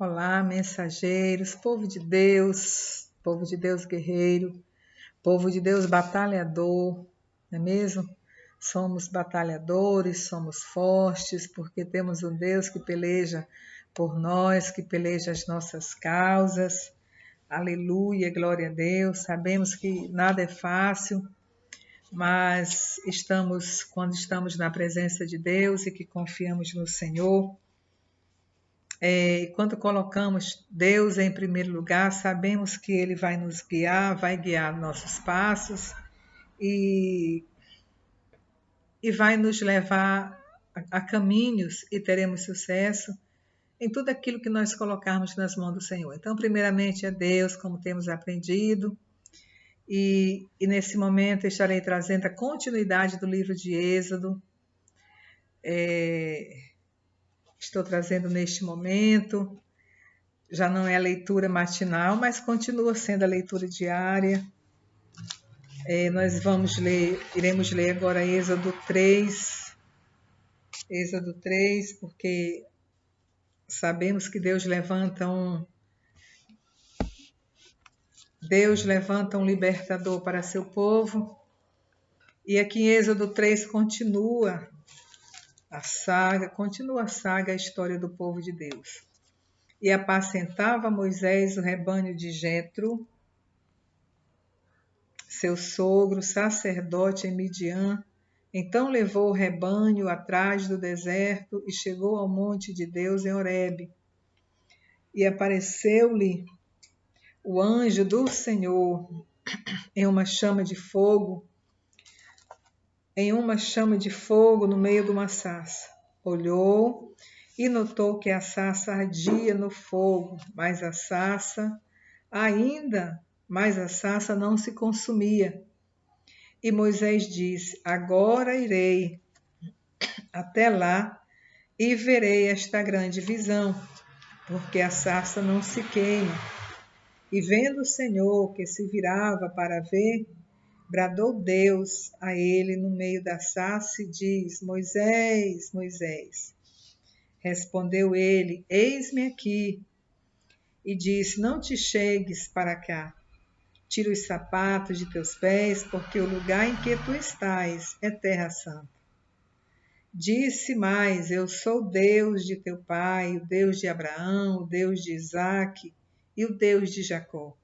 Olá, mensageiros, povo de Deus guerreiro, povo de Deus batalhador, não é mesmo? Somos batalhadores, somos fortes, porque temos um Deus que peleja por nós, que peleja as nossas causas. Aleluia, glória a Deus. Sabemos que nada é fácil, mas quando estamos na presença de Deus e que confiamos no Senhor, quando colocamos Deus em primeiro lugar, sabemos que Ele vai nos guiar, vai guiar nossos passos e, e vai nos levar a caminhos e teremos sucesso em tudo aquilo que nós colocarmos nas mãos do Senhor. Então, primeiramente é Deus, como temos aprendido, e nesse momento eu estarei trazendo a continuidade do livro de Êxodo. Estou trazendo neste momento. Já não é a leitura matinal, mas continua sendo a leitura diária. Nós iremos ler agora Êxodo 3, porque sabemos que Deus levanta um libertador para seu povo. E aqui em Êxodo 3 continua a saga, a história do povo de Deus. E apacentava Moisés o rebanho de Jetro, seu sogro, sacerdote em Midian. Então levou o rebanho atrás do deserto e chegou ao monte de Deus em Horebe. E apareceu-lhe o anjo do Senhor em uma chama de fogo, no meio de uma sarça. Olhou e notou que a sarça ardia no fogo, mas a sarça não se consumia. E Moisés disse: agora irei até lá e verei esta grande visão, porque a sarça não se queima. E vendo o Senhor que se virava para ver, bradou Deus a ele no meio da sarça e diz: Moisés, Moisés. Respondeu ele: eis-me aqui. E disse: não te chegues para cá. Tira os sapatos de teus pés, porque o lugar em que tu estás é terra santa. Disse mais: eu sou o Deus de teu pai, o Deus de Abraão, o Deus de Isaque e o Deus de Jacó.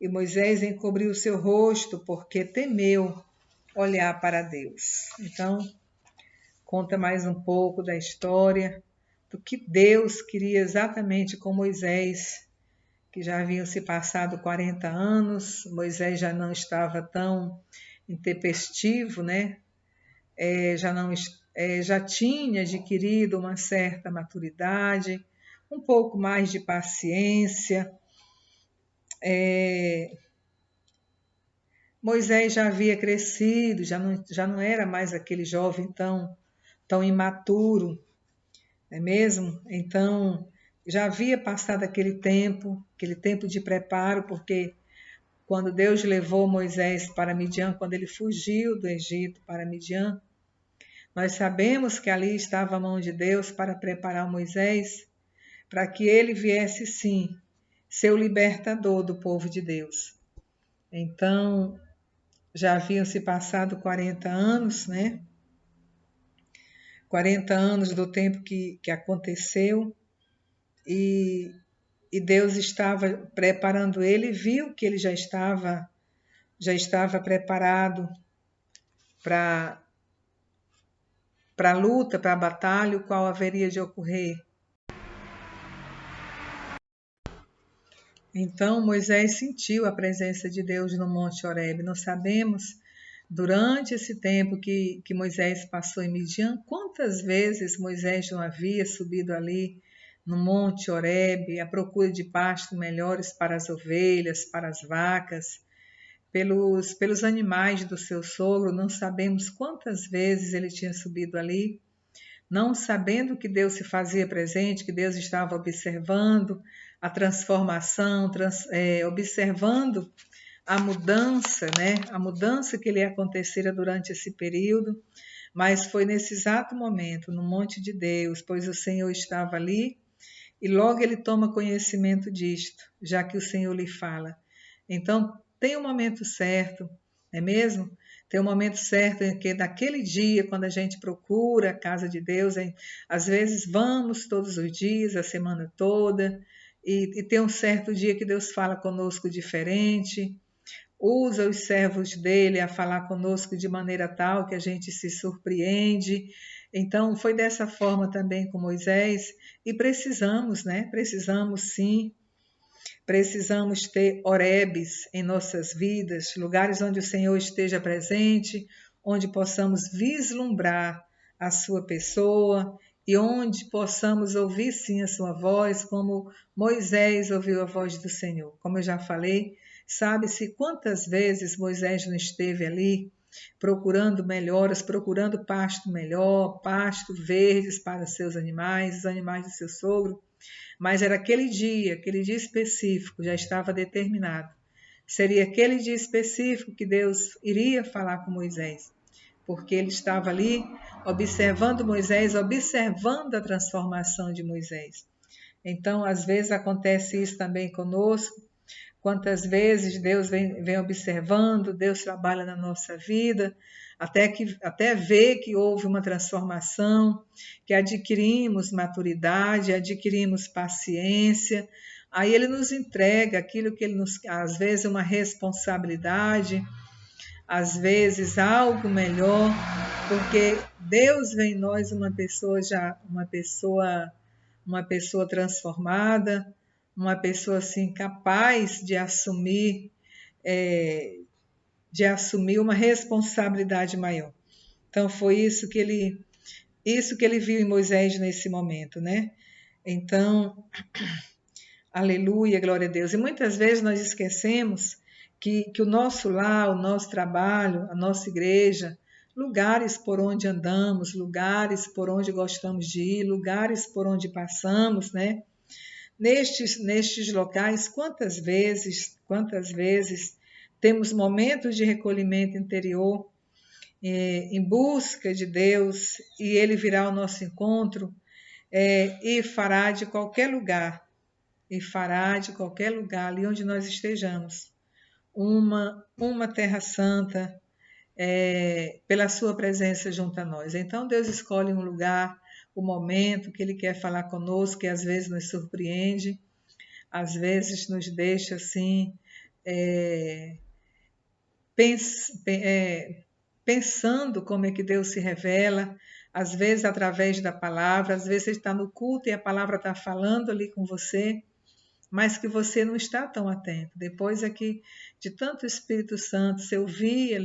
E Moisés encobriu o seu rosto, porque temeu olhar para Deus. Então, conta mais um pouco da história, do que Deus queria exatamente com Moisés, que já haviam se passado 40 anos, Moisés já não estava tão intempestivo, né? Já tinha adquirido uma certa maturidade, um pouco mais de paciência. Moisés já havia crescido, já não era mais aquele jovem tão imaturo, não é mesmo? Então, já havia passado aquele tempo de preparo, porque quando Deus levou Moisés para Midian, quando ele fugiu do Egito para Midian, nós sabemos que ali estava a mão de Deus para preparar Moisés, para que ele viesse sim ser o libertador do povo de Deus. Então, já haviam se passado 40 anos, né? 40 anos do tempo que aconteceu, e Deus estava preparando ele e viu que ele já estava preparado para a luta, para a batalha, o qual haveria de ocorrer. Então Moisés sentiu a presença de Deus no Monte Horebe. Nós sabemos, durante esse tempo que Moisés passou em Midian, quantas vezes Moisés não havia subido ali no Monte Horebe à procura de pastos melhores para as ovelhas, para as vacas, pelos animais do seu sogro. Não sabemos quantas vezes ele tinha subido ali, não sabendo que Deus se fazia presente, que Deus estava observando a transformação, observando a mudança, né? A mudança que lhe acontecera durante esse período, mas foi nesse exato momento, no monte de Deus, pois o Senhor estava ali, e logo ele toma conhecimento disto, já que o Senhor lhe fala. Então, tem um momento certo, não é mesmo? Tem um momento certo em que naquele dia, quando a gente procura a casa de Deus, às vezes vamos todos os dias, a semana toda, e tem um certo dia que Deus fala conosco diferente, usa os servos dele a falar conosco de maneira tal que a gente se surpreende. Então, foi dessa forma também com Moisés, e precisamos, né? Precisamos sim. Precisamos ter Horebes em nossas vidas, lugares onde o Senhor esteja presente, onde possamos vislumbrar a sua pessoa e onde possamos ouvir sim a sua voz, como Moisés ouviu a voz do Senhor. Como eu já falei, sabe-se quantas vezes Moisés não esteve ali procurando melhoras, procurando pasto melhor, pasto verdes para seus animais, os animais do seu sogro. Mas era aquele dia específico, já estava determinado. Seria aquele dia específico que Deus iria falar com Moisés, porque ele estava ali observando Moisés, observando a transformação de Moisés. Então, às vezes acontece isso também conosco. Quantas vezes Deus vem observando, Deus trabalha na nossa vida, até ver que houve uma transformação, que adquirimos maturidade, adquirimos paciência. Aí ele nos entrega aquilo que ele nos, às vezes uma responsabilidade, às vezes algo melhor, porque Deus vê em nós uma pessoa transformada, uma pessoa assim capaz de assumir uma responsabilidade maior. Então foi isso que ele viu em Moisés nesse momento, né? Então, aleluia, glória a Deus. E muitas vezes nós esquecemos que o nosso lar, o nosso trabalho, a nossa igreja, lugares por onde andamos, lugares por onde gostamos de ir, lugares por onde passamos, né? Nestes locais, quantas vezes temos momentos de recolhimento interior em busca de Deus, e Ele virá ao nosso encontro e fará de qualquer lugar, ali onde nós estejamos, uma terra santa, pela sua presença junto a nós. Então Deus escolhe um lugar, o momento que Ele quer falar conosco, que às vezes nos surpreende, às vezes nos deixa assim, pensando como é que Deus se revela, às vezes através da palavra, às vezes você está no culto e a palavra está falando ali com você, mas que você não está tão atento. Depois é que, de tanto Espírito Santo, você ouvia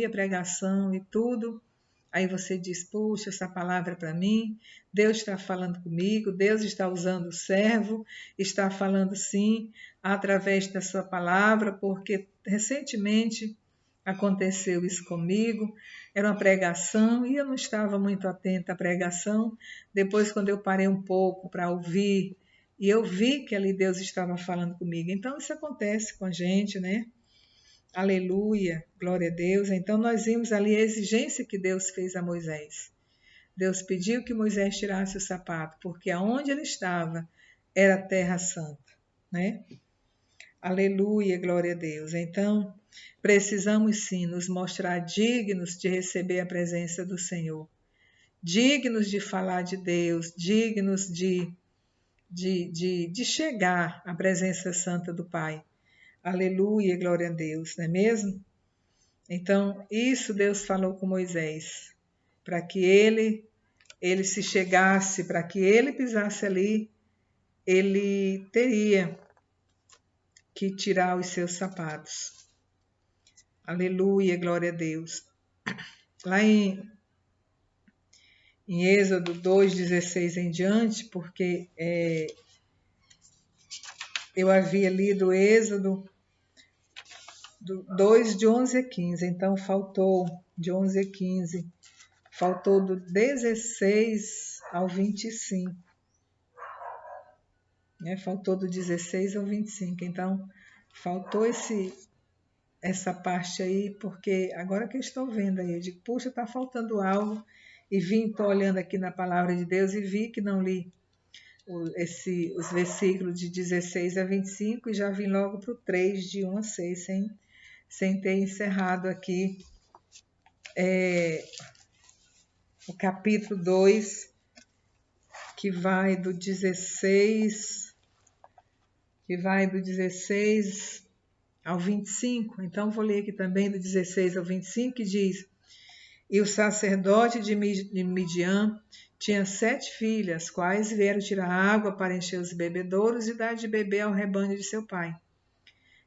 a pregação e tudo, aí você diz, puxa, essa palavra é para mim, Deus está falando comigo, Deus está usando o servo, está falando sim, através da sua palavra, porque recentemente aconteceu isso comigo, era uma pregação e eu não estava muito atenta à pregação. Depois, quando eu parei um pouco para ouvir, e eu vi que ali Deus estava falando comigo. Então, isso acontece com a gente, né? Aleluia, glória a Deus. Então, nós vimos ali a exigência que Deus fez a Moisés. Deus pediu que Moisés tirasse o sapato, porque aonde ele estava era terra santa, né? Aleluia, glória a Deus. Então, precisamos sim nos mostrar dignos de receber a presença do Senhor, dignos de falar de Deus, dignos de chegar à presença santa do Pai. Aleluia, glória a Deus, não é mesmo? Então, isso Deus falou com Moisés, para que ele se chegasse, para que ele pisasse ali, ele teria que tirar os seus sapatos. Aleluia, glória a Deus. Lá em Êxodo 2,16 em diante, porque eu havia lido Êxodo 2, de 11 a 15, então faltou de 11 a 15, faltou do 16 ao 25, né? Faltou do 16 ao 25, então faltou essa parte aí, porque agora que eu estou vendo aí, eu digo, puxa, está faltando algo, e estou olhando aqui na palavra de Deus e vi que não li os versículos de 16 a 25 e já vim logo para o 3, de 1 a 6, sem ter encerrado aqui o capítulo 2, que vai do 16 ao 25. Então, vou ler aqui também do 16 ao 25, que diz: E o sacerdote de Midian tinha 7 filhas, quais vieram tirar água para encher os bebedouros e dar de beber ao rebanho de seu pai.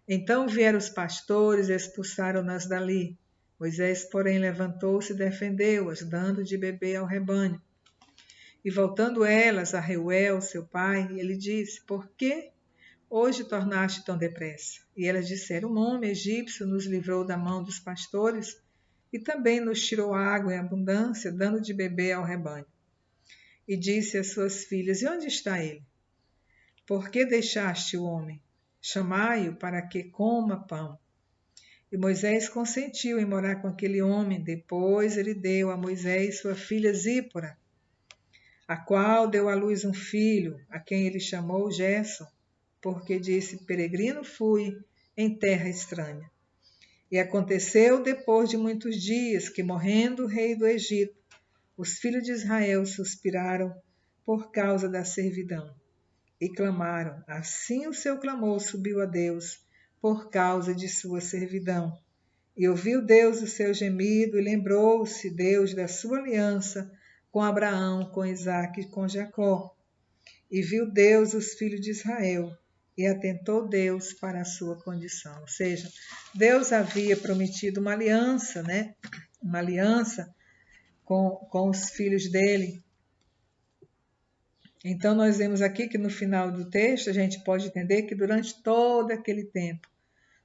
Então vieram os pastores e expulsaram-nas dali. Moisés, porém, levantou-se e defendeu-as, dando de beber ao rebanho. E voltando elas a Reuel, seu pai, ele disse: Por que hoje tornaste tão depressa? E elas disseram: Um homem egípcio nos livrou da mão dos pastores e também nos tirou água em abundância, dando de beber ao rebanho. E disse às suas filhas: E onde está ele? Por que deixaste o homem? Chamai-o para que coma pão. E Moisés consentiu em morar com aquele homem. Depois ele deu a Moisés sua filha Zípora, a qual deu à luz um filho, a quem ele chamou Gerson, porque disse: Peregrino fui em terra estranha. E aconteceu depois de muitos dias que, morrendo o rei do Egito, os filhos de Israel suspiraram por causa da servidão e clamaram. Assim o seu clamor subiu a Deus por causa de sua servidão. E ouviu Deus o seu gemido e lembrou-se Deus da sua aliança com Abraão, com Isaque e com Jacó. E viu Deus os filhos de Israel e atentou Deus para a sua condição. Ou seja, Deus havia prometido uma aliança, né? Uma aliança com os filhos dele. Então, nós vemos aqui que no final do texto a gente pode entender que durante todo aquele tempo,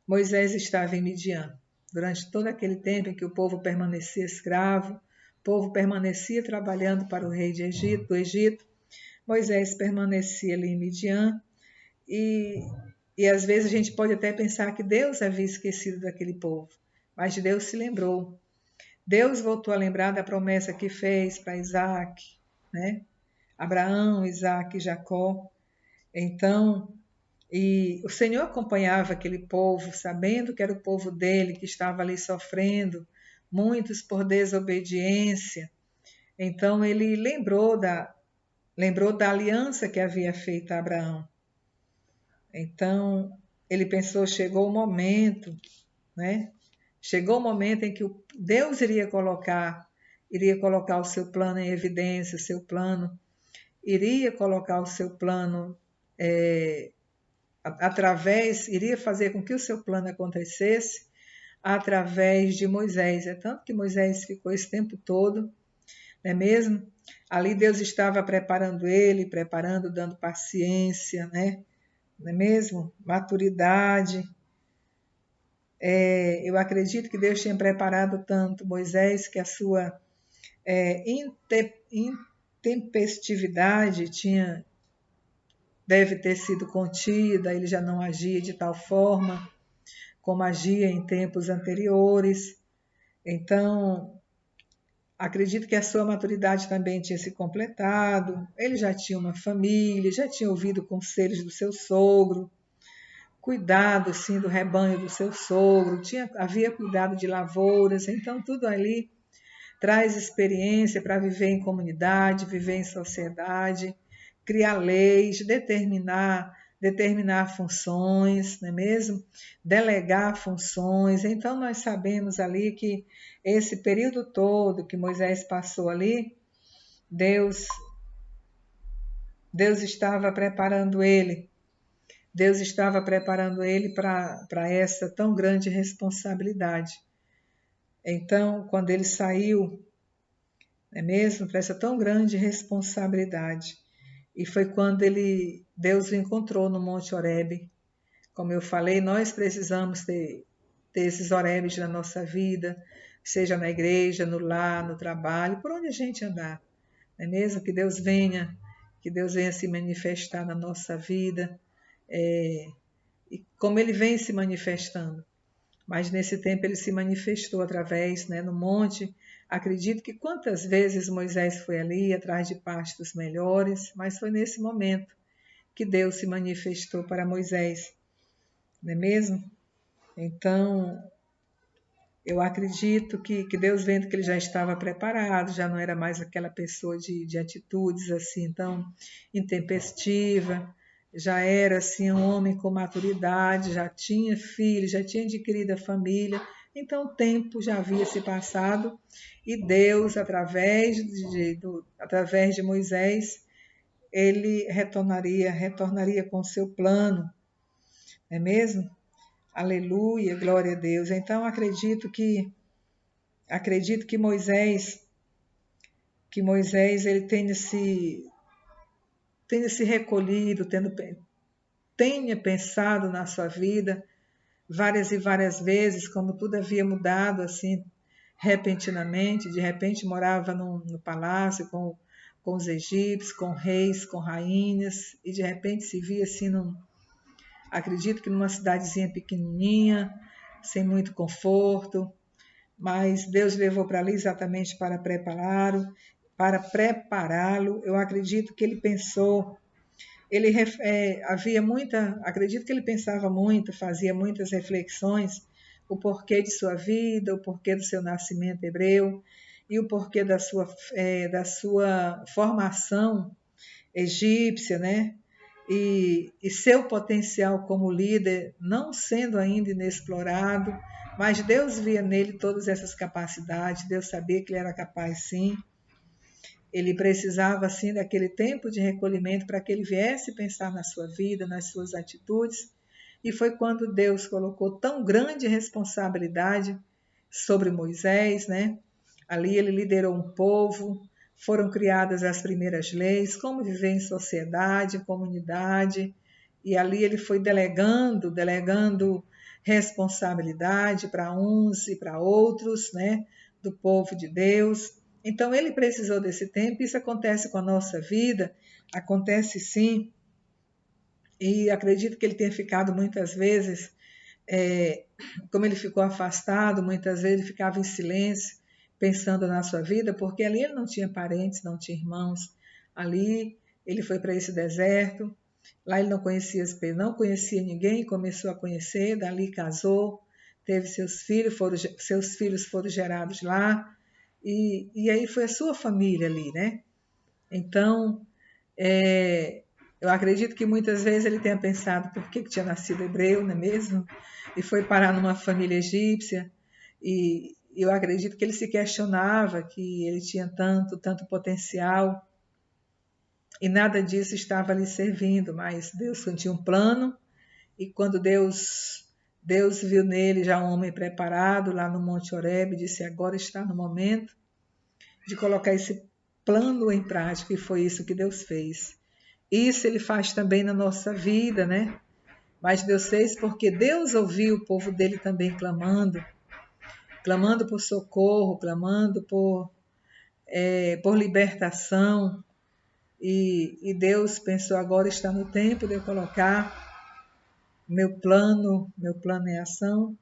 Moisés estava em Midian. Durante todo aquele tempo em que o povo permanecia escravo, o povo permanecia trabalhando para o rei do Egito, Moisés permanecia ali em Midian. E às vezes a gente pode até pensar que Deus havia esquecido daquele povo, mas Deus se lembrou. Deus voltou a lembrar da promessa que fez para Isaac, né? Abraão, Isaac e Jacó. Então, e o Senhor acompanhava aquele povo, sabendo que era o povo dele que estava ali sofrendo, muitos por desobediência. Então, ele lembrou da aliança que havia feito a Abraão. Então, ele pensou, chegou o momento, né? Chegou o momento em que Deus iria colocar o seu plano em evidência, iria colocar o seu plano iria fazer com que o seu plano acontecesse através de Moisés. É tanto que Moisés ficou esse tempo todo, não é mesmo? Ali Deus estava preparando ele, dando paciência, né? Não é mesmo? Maturidade. Eu acredito que Deus tinha preparado tanto Moisés que a sua intempestividade deve ter sido contida, ele já não agia de tal forma como agia em tempos anteriores. Então, acredito que a sua maturidade também tinha se completado, ele já tinha uma família, já tinha ouvido conselhos do seu sogro, cuidado sim do rebanho do seu sogro, havia cuidado de lavouras, então tudo ali traz experiência para viver em comunidade, viver em sociedade, criar leis, determinar funções, não é mesmo? Delegar funções. Então nós sabemos ali que esse período todo que Moisés passou ali, Deus estava preparando ele. Deus estava preparando ele para essa tão grande responsabilidade. Então, quando ele saiu, não é mesmo? Para essa tão grande responsabilidade. E foi quando Deus o encontrou no Monte Horebe. Como eu falei, nós precisamos ter esses Horebes na nossa vida, seja na igreja, no lar, no trabalho, por onde a gente andar. Não é mesmo? Que Deus venha se manifestar na nossa vida. E como ele vem se manifestando? Mas nesse tempo ele se manifestou através, no monte. Acredito que quantas vezes Moisés foi ali atrás de pastos melhores, mas foi nesse momento que Deus se manifestou para Moisés, não é mesmo? Então, eu acredito que Deus, vendo que ele já estava preparado, já não era mais aquela pessoa de atitudes assim tão intempestiva, já era assim um homem com maturidade, já tinha filhos, já tinha adquirido a família, então o tempo já havia se passado e Deus, através de Moisés, ele retornaria com seu plano, não é mesmo? Aleluia, glória a Deus. Então acredito que Moisés ele tenha se recolhido, tenha pensado na sua vida várias e várias vezes, como tudo havia mudado assim repentinamente. De repente morava no palácio com os egípcios, com reis, com rainhas, e de repente se via assim acredito que numa cidadezinha pequenininha, sem muito conforto, mas Deus levou para ali exatamente para prepará-lo. Eu acredito que ele pensou, acredito que ele pensava muito, fazia muitas reflexões, o porquê de sua vida, o porquê do seu nascimento hebreu e o porquê da sua formação egípcia, né? E seu potencial como líder não sendo ainda inexplorado, mas Deus via nele todas essas capacidades, Deus sabia que ele era capaz sim. Ele precisava sim daquele tempo de recolhimento para que ele viesse pensar na sua vida, nas suas atitudes, e foi quando Deus colocou tão grande responsabilidade sobre Moisés, né? Ali ele liderou um povo, foram criadas as primeiras leis, como viver em sociedade, em comunidade, e ali ele foi delegando responsabilidade para uns e para outros, né, do povo de Deus. Então ele precisou desse tempo. Isso acontece com a nossa vida, acontece sim, e acredito que ele tenha ficado muitas vezes, como ele ficou afastado, muitas vezes ele ficava em silêncio, pensando na sua vida, porque ali ele não tinha parentes, não tinha irmãos. Ali ele foi para esse deserto, lá ele não conhecia ninguém, começou a conhecer, dali casou, teve seus filhos foram gerados lá, e aí foi a sua família ali, né? Então, eu acredito que muitas vezes ele tenha pensado por que tinha nascido hebreu, não é mesmo? E foi parar numa família egípcia, e eu acredito que ele se questionava que ele tinha tanto potencial, e nada disso estava lhe servindo, mas Deus tinha um plano, e quando Deus viu nele já um homem preparado lá no Monte Horebe, disse: agora está no momento de colocar esse plano em prática, e foi isso que Deus fez. Isso ele faz também na nossa vida, né? Mas Deus fez porque Deus ouviu o povo dele também clamando por socorro, clamando por libertação. E Deus pensou: agora está no tempo de eu colocar meu plano em ação,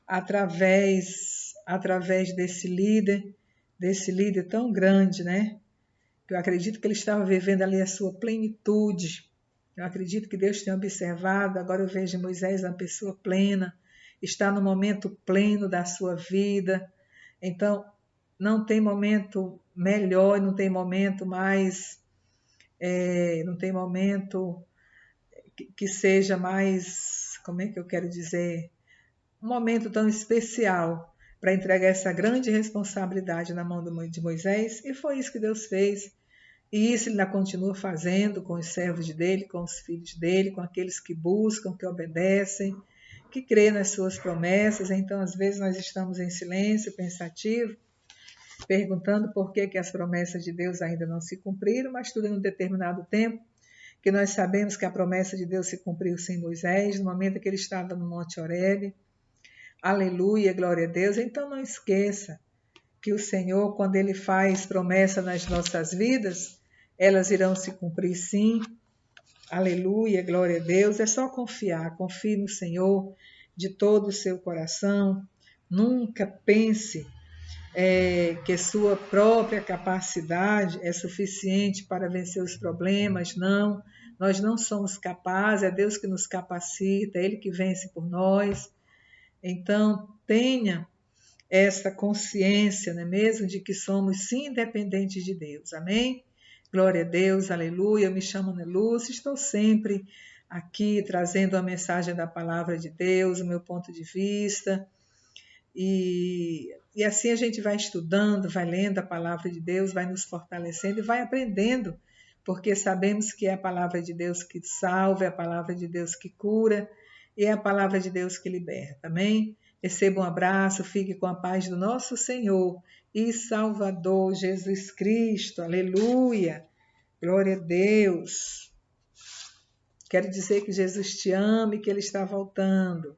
através desse líder tão grande, né? Eu acredito que ele estava vivendo ali a sua plenitude. Eu acredito que Deus tenha observado. Agora eu vejo Moisés uma pessoa plena, está no momento pleno da sua vida. Então, não tem momento melhor, não tem momento não tem momento que seja mais, como é que eu quero dizer, um momento tão especial para entregar essa grande responsabilidade na mão de Moisés. E foi isso que Deus fez. E isso ele ainda continua fazendo com os servos dele, com os filhos dele, com aqueles que buscam, que obedecem, que creem nas suas promessas. Então, às vezes, nós estamos em silêncio, pensativo, perguntando por que as promessas de Deus ainda não se cumpriram, mas tudo em um determinado tempo, que nós sabemos que a promessa de Deus se cumpriu sem Moisés, no momento que ele estava no Monte Horebe. Aleluia, glória a Deus. Então, não esqueça que o Senhor, quando Ele faz promessa nas nossas vidas, elas irão se cumprir sim. Aleluia, glória a Deus. É só confiar, confie no Senhor, de todo o seu coração. Nunca pense que sua própria capacidade é suficiente para vencer os problemas. Não, nós não somos capazes, é Deus que nos capacita, é Ele que vence por nós. Então, tenha essa consciência, não é mesmo, de que somos sim independentes de Deus. Amém? Glória a Deus, aleluia. Eu me chamo Ana Lúcia, estou sempre aqui trazendo a mensagem da palavra de Deus, o meu ponto de vista. E assim a gente vai estudando, vai lendo a palavra de Deus, vai nos fortalecendo e vai aprendendo, porque sabemos que é a palavra de Deus que salva, é a palavra de Deus que cura e é a palavra de Deus que liberta. Amém? Receba um abraço, fique com a paz do nosso Senhor e Salvador Jesus Cristo. Aleluia! Glória a Deus! Quero dizer que Jesus te ama e que Ele está voltando.